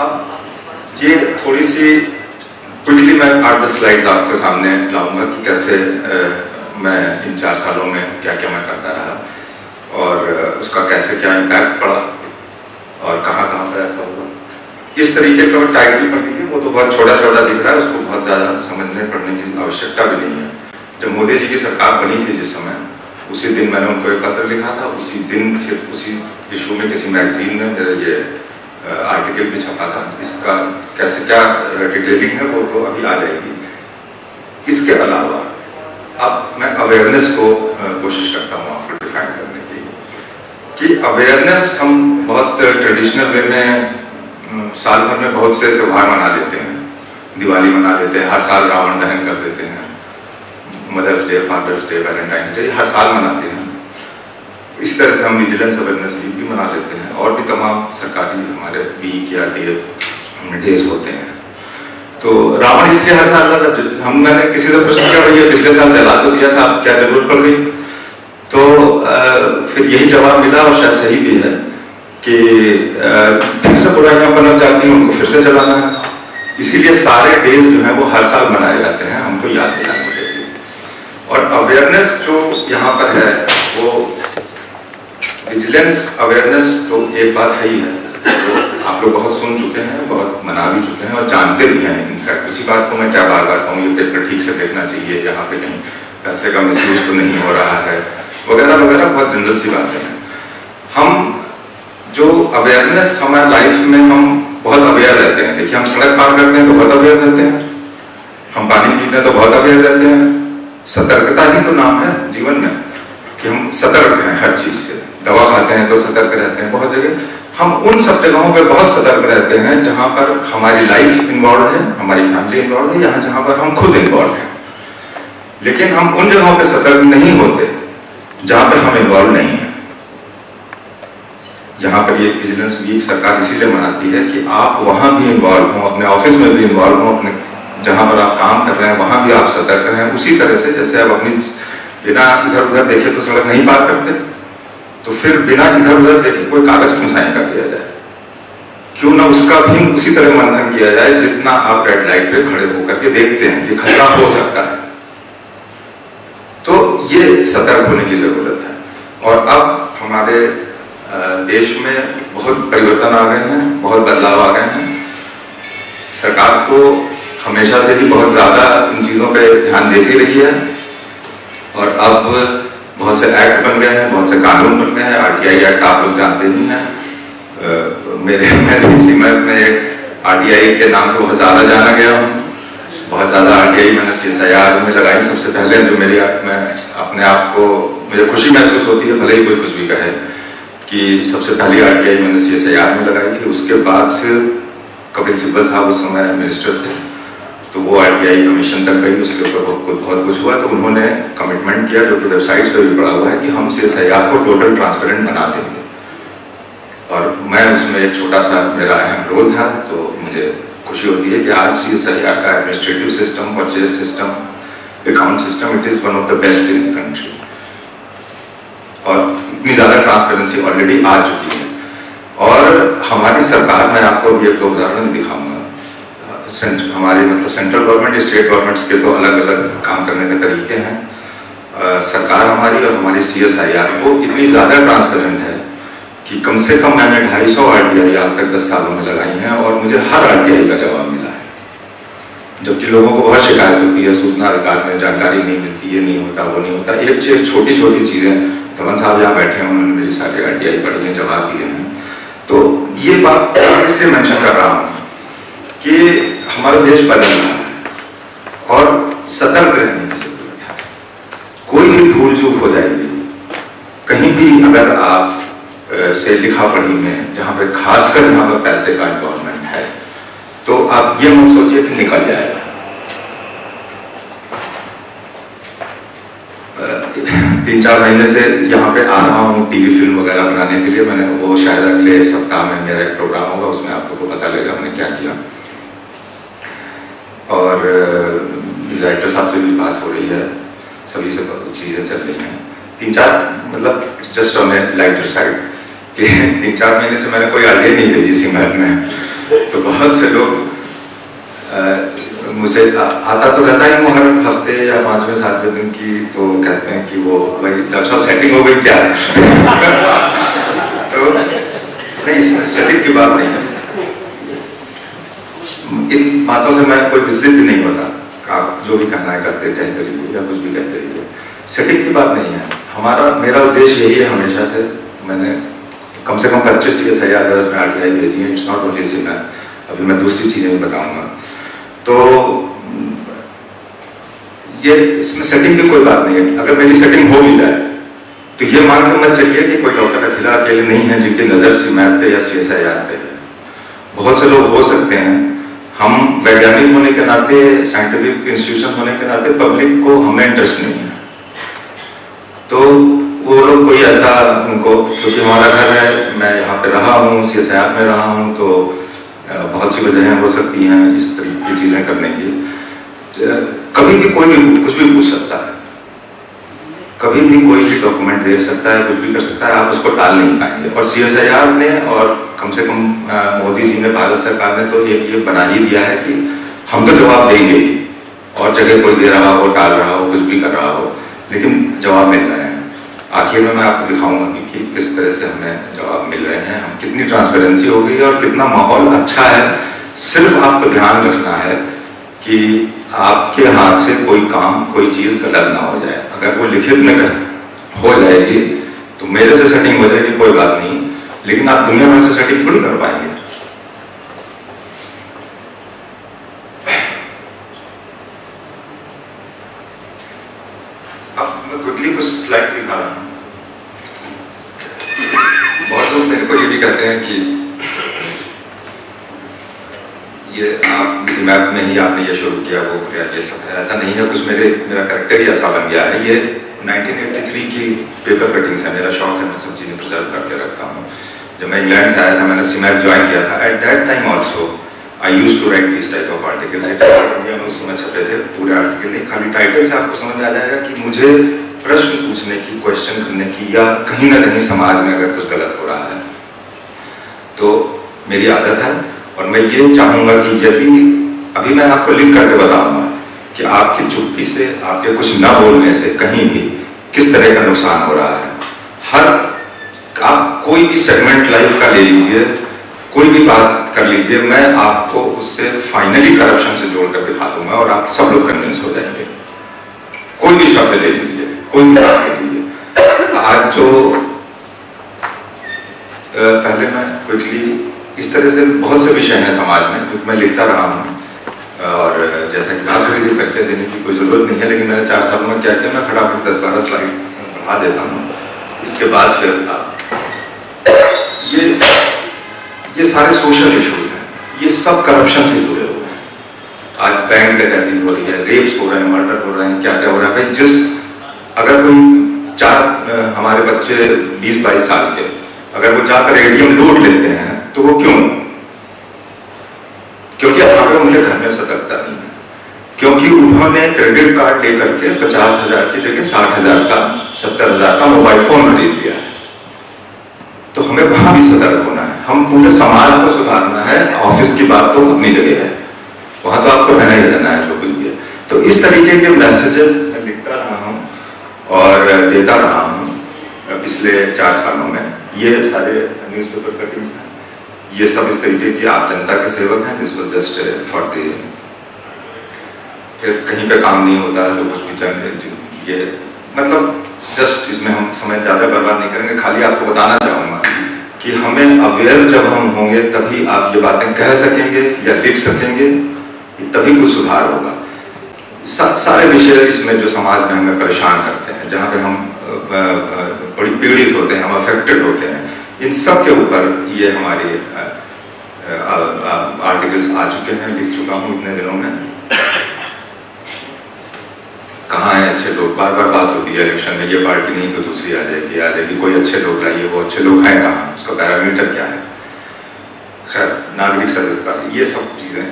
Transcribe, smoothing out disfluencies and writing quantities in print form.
अब ये थोड़ी सी क्विकली मैं 8-10 स्लाइड्स आपके सामने लाऊंगा कि कैसे मैं इन 4 सालों में क्या क्या मैं करता रहा और उसका कैसे क्या इम्पैक्ट पड़ा और कहाँ कहाँ पर ऐसा हुआ। इस तरीके का टाइटल पढ़ लीजिए, वो तो बहुत छोटा छोटा दिख रहा है, उसको बहुत ज़्यादा समझने पढ़ने की आवश्यकता भी नहीं है। जब मोदी जी की सरकार बनी थी जिस समय, उसी दिन मैंने उनको एक पत्र लिखा था, उसी दिन फिर उसी इशू में किसी मैगजीन में मेरा ये आर्टिकल भी छपा था। इसका कैसे क्या डिटेलिंग है वो तो अभी आ जाएगी। इसके अलावा अब मैं अवेयरनेस को कोशिश करता हूँ आपको डिफाइन करने की कि अवेयरनेस हम बहुत ट्रेडिशनल वे में साल भर में बहुत से त्यौहार मना लेते हैं, दिवाली मना लेते हैं, हर साल रावण दहन कर देते हैं, Mother's Day, Father's Day, Valentine's Day हर साल मनाते हैं। इस तरह से हम विजिलेंस अवेयरनेस वीक भी मना लेते हैं और भी तमाम सरकारी हमारे वीक या डेज होते हैं। तो रावण इसलिए हर साल मैंने किसी से प्रश्न किया, भैया पिछले साल जला तो दिया था, अब क्या जरूरत पड़ गई? तो फिर यही जवाब मिला और शायद सही भी है कि फिर से बुराइयां पनप जाती हैं, उनको फिर से जलाना है। इसीलिए सारे डेज जो हैं वो हर साल मनाए जाते हैं, हमको याद दिलाने के लिए। और अवेयरनेस जो यहाँ पर है वो विजिलेंस अवेयरनेस तो एक बात है ही है, तो आप लोग बहुत सुन चुके हैं, बहुत मना भी चुके हैं और जानते भी हैं। इनफैक्ट उसी बात को मैं क्या बार बार कहूँ, ये पेपर ठीक से देखना चाहिए, यहाँ पे कहीं पैसे का मिसयूज तो नहीं हो रहा है, वगैरह वगैरह बहुत जनरल सी बातें हैं। हम जो अवेयरनेस हमारे लाइफ में हम बहुत अवेयर रहते हैं। देखिए हम सड़क पार करते हैं तो बहुत अवेयर रहते हैं, हम पानी पीते हैं तो बहुत अवेयर रहते हैं। सतर्कता ही तो नाम है जीवन में कि हम सतर्क हैं हर चीज से। दवा खाते हैं तो सतर्क रहते हैं, बहुत जगह हम उन सब जगहों पर बहुत सतर्क रहते हैं जहां पर हमारी लाइफ इन्वॉल्व है, हमारी फैमिली इन्वॉल्व है, यहाँ जहां पर हम खुद इन्वॉल्व हैं। लेकिन हम उन जगहों पर सतर्क नहीं होते जहां पर हम इन्वॉल्व नहीं है। यहाँ पर ये विजिलेंस वीक सरकार इसीलिए मनाती है कि आप वहां भी इन्वॉल्व हो, अपने ऑफिस में भी इन्वॉल्व हो, अपने जहां पर आप काम कर रहे हैं वहां भी आप सतर्क रहें। उसी तरह से जैसे आप अपनी बिना इधर उधर देखे तो सड़क नहीं पार करते, तो फिर बिना इधर उधर देखे कोई कागज क्यों साइन कर दिया जाए? क्यों ना उसका भी उसी तरह मंथन किया जाए जितना आप रेड लाइट पे खड़े होकर के देखते हैं कि खतरा हो सकता है। तो ये सतर्क होने की जरूरत है। और अब हमारे देश में बहुत परिवर्तन आ गए हैं, बहुत बदलाव आ गए हैं। सरकार तो हमेशा से ही बहुत ज्यादा इन चीजों पे ध्यान देती रही है और अब बहुत से एक्ट बन गए हैं, बहुत से कानून बन गए हैं। RTI एक्ट आप लोग जानते ही हैं। मैं इसी में RTI के नाम से बहुत ज्यादा जाना गया हूँ। बहुत ज्यादा RTI मैंने CSIR में लगाई सबसे पहले, जो मैं अपने आप को मुझे खुशी महसूस होती है, भले ही कोई कुछ भी कहे, कि सबसे पहली RTI मैंने CSIR में लगाई थी। उसके बाद से कपिल सिब्बल साहब उस समय मिनिस्टर थे, तो वो RTI कमीशन तक गई, उसके ऊपर बहुत कुछ हुआ। तो उन्होंने कमिटमेंट किया, जो कि वेबसाइट पर भी पड़ा हुआ है, कि हम CSIR को टोटल ट्रांसपेरेंट बना देंगे। और मैं उसमें एक छोटा सा मेरा अहम रोल था। तो मुझे खुशी होती है कि आज CSIR का administrative system, purchase system, account system, it is one of the best in the country. और इतनी ज्यादा ट्रांसपेरेंसी ऑलरेडी आ चुकी है। और हमारी सरकार, मैं आपको भी एक उदाहरण दिखाऊंगा, हमारी मतलब सेंट्रल गवर्नमेंट, स्टेट गवर्नमेंट्स के तो अलग अलग काम करने के तरीके हैं। सरकार हमारी और हमारी CSIR वो इतनी ज्यादा ट्रांसपेरेंट है कि कम से कम मैंने 250 RTI आज तक 10 सालों में लगाई हैं और मुझे हर RTI का जवाब मिला है। जबकि लोगों को बहुत शिकायत होती है, सूचना अधिकार में जानकारी नहीं मिलती, ये नहीं होता, वो नहीं होता। एक छोटी छोटी चीजें, धवन साहब यहाँ बैठे हैं, उन्होंने मेरी सारी RTI पढ़ी है, जवाब दिए हैं। तो ये बात इसलिए मेंशन कर रहा हूँ कि हमारा देश बदल रहा है और सतर्क रहने की जरूरत है। कोई भी भूल चूक हो जाएगी कहीं भी, अगर आप से लिखा पढ़ी में, जहाँ पे खासकर जहाँ पर पैसे का इन्वॉल्वमेंट है, तो आप ये मत सोचिए कि निकल जाएगा। 3-4 महीने से यहाँ पे आ रहा हूँ टीवी फिल्म वगैरह बनाने के लिए। मैंने वो शायद अगले सप्ताह में मेरा एक प्रोग्राम होगा, उसमें आप लोगों को पता लगेगा मैंने क्या किया। और डायरेक्टर साहब से भी बात हो रही है, सभी से चीजें चल रही हैं। 3-4 मतलब just on A lighter side कि 3-4 महीने से मैंने कोई आइडिया नहीं भेजी सिंगल में तो बहुत से लोग मुझे आता तो रहता ही हूँ हर हफ्ते या 5वें 7वें दिन की, तो कहते हैं कि वो भाई डॉक्टर साहब सेटिंग हो गई क्या? तो नहीं, इसमें सेटिंग की बात नहीं है। इन बातों से मैं कोई विचलित भी नहीं होता। आप जो भी कहना है कहते रहिए या कुछ भी कहते रहिए, सेटिंग की बात नहीं है। मेरा उद्देश्य यही है हमेशा से। मैंने कम से कम 25 CSIR में RTI भेजी है। इट्स नॉट ओनली सिंगर, अभी मैं दूसरी चीजें भी बताऊंगा। तो ये इसमें सेटिंग की कोई बात नहीं है। अगर मेरी सेटिंग हो भी जाए तो ये मान कर मत चलिए कि कोई डॉक्टर अकेला अकेले नहीं है जिनकी नजर CMAP पे या CSIR पे है। बहुत से लोग हो सकते हैं। हम वैज्ञानिक होने के नाते, साइंटिफिक इंस्टीट्यूशन होने के नाते, पब्लिक को हमें इंटरेस्ट नहीं है। तो वो लोग कोई ऐसा उनको, क्योंकि हमारा घर है, मैं यहाँ पे रहा हूँ, CSIR में रहा हूँ, तो बहुत सी वजहें हो सकती हैं इस तरीके की चीजें करने की। कभी भी कोई भी कुछ भी पूछ सकता है, कभी भी कोई भी डॉक्यूमेंट दे सकता है, कुछ भी कर सकता है, आप उसको टाल नहीं पाएंगे। और CSIR ने और कम से कम मोदी जी ने, भारत सरकार ने तो ये बना ही दिया है कि हम तो जवाब देंगे ही। और जगह कोई दे रहा हो, टाल रहा हो, कुछ भी कर रहा हो, लेकिन जवाब मिल रहे हैं। आखिर में मैं आपको दिखाऊंगा कि किस तरह से हमें जवाब मिल रहे हैं, हम कितनी ट्रांसपेरेंसी हो गई और कितना माहौल अच्छा है। सिर्फ आपको ध्यान रखना है कि आपके हाथ से कोई काम, कोई चीज गलत ना हो जाए। अगर वो लिखित में हो जाएगी तो मेरे से सेटिंग हो जाएगी, कोई बात नहीं, लेकिन आप दुनिया भर से सेटिंग थोड़ी कर पाएंगे। अब मैं क्विकली कुछ स्लाइड दिखा रहा हूं। बहुत लोग मेरे को ये भी कहते हैं कि ये आप CMAP में ही आपने ये शुरू किया, वो किया, ये सब है। ऐसा नहीं है, कुछ मेरा कैरेक्टर ही ऐसा बन गया है। ये 1983 की पेपर कटिंग्स है। मेरा शौक है, मैं सब चीज़ें प्रिजर्व करके रखता हूँ। जब मैं इंग्लैंड से आया था, मैंने CMAP ज्वाइन किया था। At that time also I use to write this type of articles. India में उस समय छपे थे, पूरे आर्टिकल नहीं, खाली टाइटल से आपको समझ में आ जाएगा कि मुझे प्रश्न पूछने की, क्वेश्चन करने की, या कहीं ना कहीं समाज में अगर कुछ गलत हो रहा है तो मेरी आदत है। और मैं ये चाहूंगा कि यदि अभी मैं आपको लिख करके बताऊंगा कि आपकी चुप्पी से, आपके कुछ न बोलने से कहीं भी किस तरह का नुकसान हो रहा है। आप कोई भी सेगमेंट लाइफ का ले लीजिए, कोई भी बात कर लीजिए, मैं आपको उससे फाइनली करप्शन से जोड़कर दिखा दूंगा और आप सब लोग कन्विंस हो जाएंगे। कोई भी शब्द ले लीजिए, कोई भी बात ले लीजिए। आज जो पहले मैं क्विकली, इस तरह से बहुत से विषय हैं समाज में, क्योंकि मैं लिखता रहा हूँ और जैसा कि बात हुई थी, परिचय देने की कोई जरूरत नहीं है, लेकिन मैंने 4 सालों में क्या किया, मैं फटाफट 10-12 स्लाइड बढ़ा देता हूँ। इसके बाद फिर ये सारे सोशल इश्यूज हैं, ये सब करप्शन से जुड़े हुए हैं। आज बैंक डकैती हो रही है, रेप्स हो रहे हैं, मर्डर हो रहे हैं, क्या क्या हो रहा है भाई। अगर कोई हमारे बच्चे 20-22 साल के, अगर वो जाकर ATM लूट लेते हैं तो वो क्यों? क्योंकि वहां पर उनके घर में सतर्कता नहीं है, क्योंकि उन्होंने क्रेडिट कार्ड लेकर के 50,000 की जगह 60,000 का, 70,000 का मोबाइल फोन खरीद लिया है। तो हमें वहां भी सतर्क होना है। हम पूरे समाज को सुधारना है। ऑफिस की बात तो अपनी जगह है, वहां तो आपको रहना ही रहना है जो कुछ भी है। तो इस तरीके के मैसेजेस मैं लिखता रहा हूं और देता रहा हूं पिछले 4 सालों में। ये सारे न्यूज़पेपर कटिंग्स हैं, ये सब इस तरीके की, आप जनता के सेवक हैं। This was just for the, फिर कहीं पे काम नहीं होता है तो कुछ भी चल, ये मतलब जस्ट इसमें हम समय ज़्यादा बर्बाद नहीं करेंगे। खाली आपको बताना चाहूँगा कि हमें अवेयर जब हम होंगे तभी आप ये बातें कह सकेंगे या लिख सकेंगे, तभी कुछ सुधार होगा। सारे विषय इसमें जो समाज में हमें परेशान करते हैं, जहाँ पे हम बड़ी पीड़ित होते हैं, हम अफेक्टेड होते हैं, इन सब के ऊपर ये हमारी आर्टिकल्स आ चुके हैं, लिख चुका हूँ इतने दिनों में। कहाँ हैं अच्छे लोग? बार बार बात होती है इलेक्शन में, ये पार्टी नहीं तो दूसरी आ जाएगी, कोई अच्छे लोग लाइए, वो अच्छे लोग हैं कहाँ? उसका पैरामीटर क्या है? खैर, नागरिक सर्विस, ये सब चीज़ें